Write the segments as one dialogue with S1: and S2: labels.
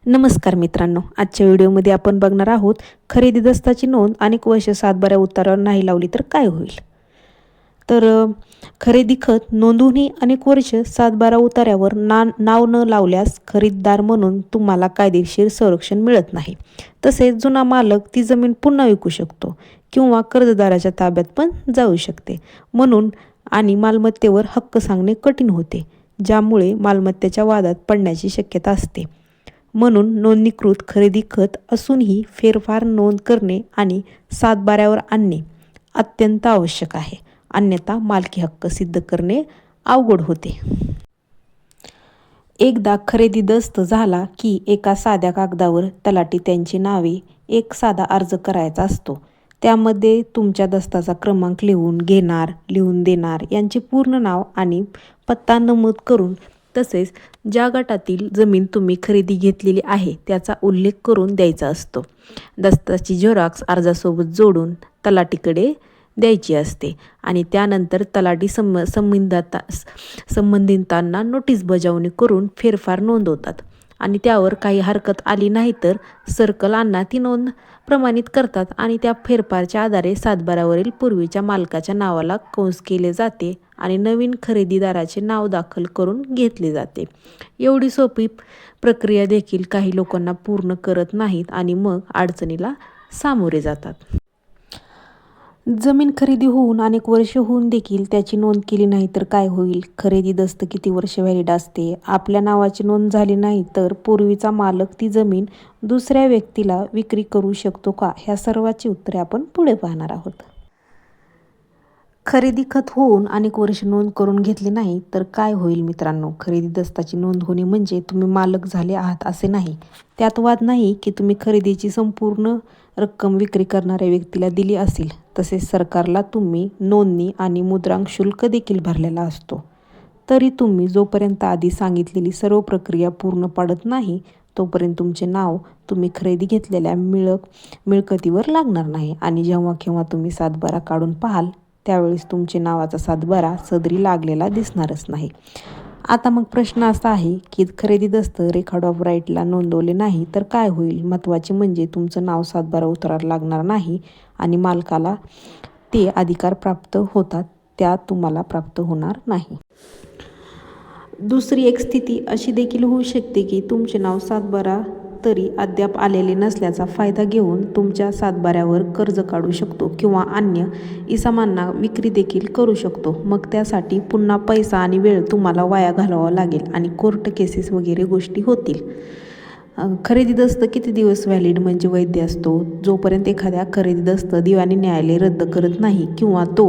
S1: नमस्कार मित्रांनो, आजच्या व्हिडिओमध्ये आपण बघणार आहोत खरेदी दस्ताची नोंद अनेक वर्ष सातबाऱ्या उतारावर नाही लावली तर काय होईल. तर खरेदी खत नोंदवूनही अनेक वर्ष सातबारा उतार्यावर नाव न लावल्यास खरीददार म्हणून तुम्हाला कायदेशीर संरक्षण मिळत नाही. तसेच जुना मालक ती जमीन पुन्हा विकू शकतो किंवा कर्जदाराच्या ताब्यात पण जाऊ शकते. म्हणून आणि मालमत्तेवर हक्क सांगणे कठीण होते, ज्यामुळे मालमत्तेच्या वादात पडण्याची शक्यता असते. म्हणून नोंदणीकृत खरेदी खत असूनही फेरफार नोंद करणे आणि सातबाऱ्यावर आणणे अत्यंत आवश्यक आहे. अन्यथा मालकी हक्क सिद्ध करणे अवघड होते. एकदा खरेदी दस्त झाला की एका साध्या कागदावर तलाठी त्यांची नावे एक साधा अर्ज करायचा असतो. त्यामध्ये तुमच्या दस्ताचा क्रमांक लिहून घेणार, लिहून देणार यांचे पूर्ण नाव आणि पत्ता नमूद करून, तसेच ज्या गटातील जमीन तुम्ही खरेदी घेतलेली आहे त्याचा उल्लेख करून द्यायचा असतो. दस्ताची झेरॉक्स अर्जासोबत जोडून तलाठीकडे द्यायची असते आणि त्यानंतर तलाठी संबंधितांना नोटीस बजावणी करून फेरफार नोंदवतात आणि त्यावर काही हरकत आली नाही तर सर्कल अण्णा ती नोंद प्रमाणित करतात आणि त्या फेरफारच्या आधारे सातबाऱ्यावरील पूर्वीच्या मालकाच्या नावाला कंस केले जाते आणि नवीन खरेदीदाराचे नाव दाखल करून घेतले जाते. एवढी सोपी प्रक्रिया देखील काही लोकांना पूर्ण करत नाहीत आणि मग अडचणीला सामोरे जातात. जमीन खरेदी होऊन अनेक वर्ष होऊन देखील त्याची नोंद केली नाही तर काय होईल. खरेदी दस्त किती वर्ष व्हॅलिड असते. आपल्या नावाची नोंद झाली नाही तर पूर्वीचा मालक ती जमीन दुसऱ्या व्यक्तीला विक्री करू शकतो का, ह्या सर्वाची उत्तरे आपण पुढे पाहणार आहोत. खरेदी खत होऊन अनेक वर्ष नोंद करून घेतली नाही तर काय होईल. मित्रांनो, खरेदी दस्ताची नोंद होणे म्हणजे तुम्ही मालक झाले आहात असे नाही. त्यात वाद नाही की तुम्ही खरेदीची संपूर्ण रक्कम विक्री करणाऱ्या व्यक्तीला दिली असेल. तसेच सरकारला तुम्ही नोंदणी आणि मुद्रांक शुल्क देखील भरलेला असतो. तरी तुम्ही जोपर्यंत आधी सांगितलेली सर्व प्रक्रिया पूर्ण पाडत नाही तोपर्यंत तुमचे नाव तुम्ही खरेदी घेतलेल्या मिळकतीवर लागणार नाही आणि जेव्हा केव्हा तुम्ही सातबारा काढून पाहाल त्यावेळेस तुमचे नावाचा सातबारा सदरी लागलेला दिसणारच नाही. आता मग प्रश्न असा आहे की खरेदी दस्त रेकॉर्ड ऑफ राईटला नोंदवले नाही तर काय होईल. महत्त्वाचे म्हणजे तुमचं नाव सातबारा उताराला लागणार नाही आणि मालकाला ते अधिकार प्राप्त होतात त्या तुम्हाला प्राप्त होणार नाही. दुसरी एक स्थिती अशी देखील होऊ शकते की तुमचे नाव सातबारा तरी अद्याप आलेले नसल्याचा फायदा घेऊन तुमच्या सातबाऱ्यावर कर्ज काढू शकतो किंवा अन्य इसमांना विक्री देखील करू शकतो. मग त्यासाठी पुन्हा पैसा आणि वेळ तुम्हाला वाया घालवावा लागेल आणि कोर्ट केसेस वगैरे गोष्टी होतील. खरेदी दस्त किती दिवस व्हॅलिड म्हणजे वैध असतो. जोपर्यंत एखाद्या खरेदी दस्त दिवाणी न्यायालय रद्द करत नाही किंवा तो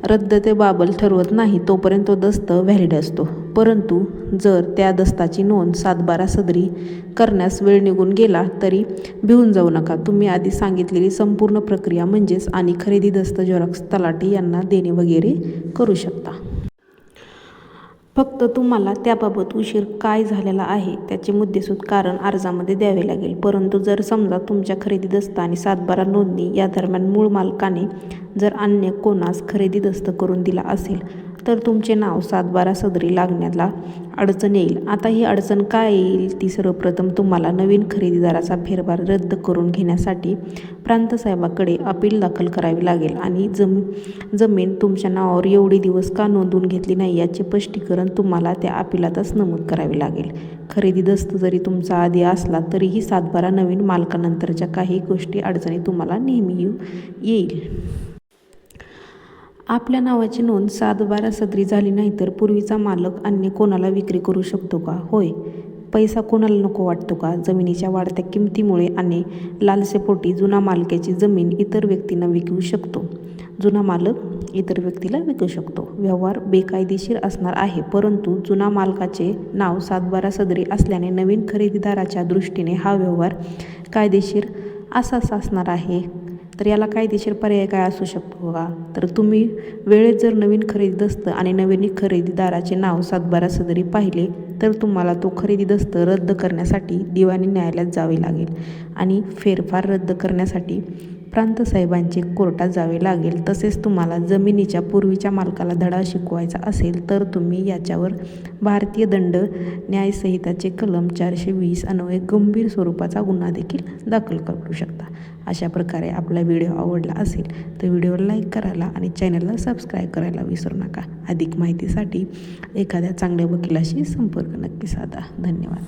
S1: रद्द ते बाबल ठरवत नाही तोपर्यंत तो दस्त व्हॅलिड असतो. परंतु जर त्या दस्ताची नोंद सातबारा सदरी करण्यास वेळ निघून गेला तरी भिवून जाऊ नका. तुम्ही आधी सांगितलेली संपूर्ण प्रक्रिया म्हणजेच आणि खरेदी दस्त झेरॉक्स तलाठी यांना देणे वगैरे करू शकता. फक्त तुम्हाला त्याबाबत उशीर काय झालेला आहे त्याचे मुद्देसूद कारण अर्जामध्ये द्यावे लागेल. परंतु जर समजा तुमच्या खरेदी दस्त आणि सातबारा नोंदणी या दरम्यान मूळ मालकाने जर अन्य कोणास खरेदी दस्त करून दिला असेल तर तुमचे नाव सातबारा सदरी लागण्याला अडचण येईल. आता ही अडचण काय येईल ती सर्वप्रथम तुम्हाला नवीन खरेदीदाराचा फेरफार रद्द करून घेण्यासाठी प्रांतसाहेबाकडे अपील दाखल करावे लागेल आणि जमीन तुमच्या नावावर एवढे दिवस का नोंदवून घेतली नाही याचे स्पष्टीकरण तुम्हाला त्या अपिलातच नमूद करावे लागेल. खरेदी दस्त जरी तुमचा आधी असला तरीही सातबारा नवीन मालकानंतरच्या काही गोष्टी अडचणी तुम्हाला नेहमी येईल. आपल्या नावाची नोंद सातबारा सदरी झाली नाही तर पूर्वीचा मालक अन्य कोणाला विक्री करू शकतो का. होय, पैसा कोणाला नको वाटतो का. जमिनीच्या वाढत्या किमतीमुळे आणि लालसेपोटी जुना मालकाची जमीन इतर व्यक्तींना विकू शकतो. जुना मालक इतर व्यक्तीला विकू शकतो. व्यवहार बेकायदेशीर असणार आहे, परंतु जुना मालकाचे नाव सातबारा सदरी असल्याने नवीन खरेदीदाराच्या दृष्टीने हा व्यवहार कायदेशीर असाच असणार आहे. तर याला कायदेशीर पर्याय काय असू शकतो का. तर तुम्ही वेळेत जर नवीन खरेदी दस्त आणि नवीन खरेदीदाराचे नाव सातबारा सदरी पाहिले तर तुम्हाला तो खरेदी दस्त रद्द करण्यासाठी दिवाणी न्यायालयात जावे लागेल आणि फेरफार रद्द करण्यासाठी प्रांतसाहेबांचे कोर्टात जावे लागेल. तसेच तुम्हाला जमिनीच्या पूर्वीच्या मालकाला धडा शिकवायचा असेल तर तुम्ही याच्यावर भारतीय दंड न्यायसंहिताचे कलम 420 अन्वये गंभीर स्वरूपाचा गुन्हा देखील दाखल करू शकता. अशा प्रकारे आपला व्हिडिओ आवडला असेल तर व्हिडिओला लाईक करायला आणि चॅनलला सबस्क्राईब करायला विसरू नका. अधिक माहितीसाठी एखाद्या चांगल्या वकिलाशी संपर्क नक्की साधा. धन्यवाद.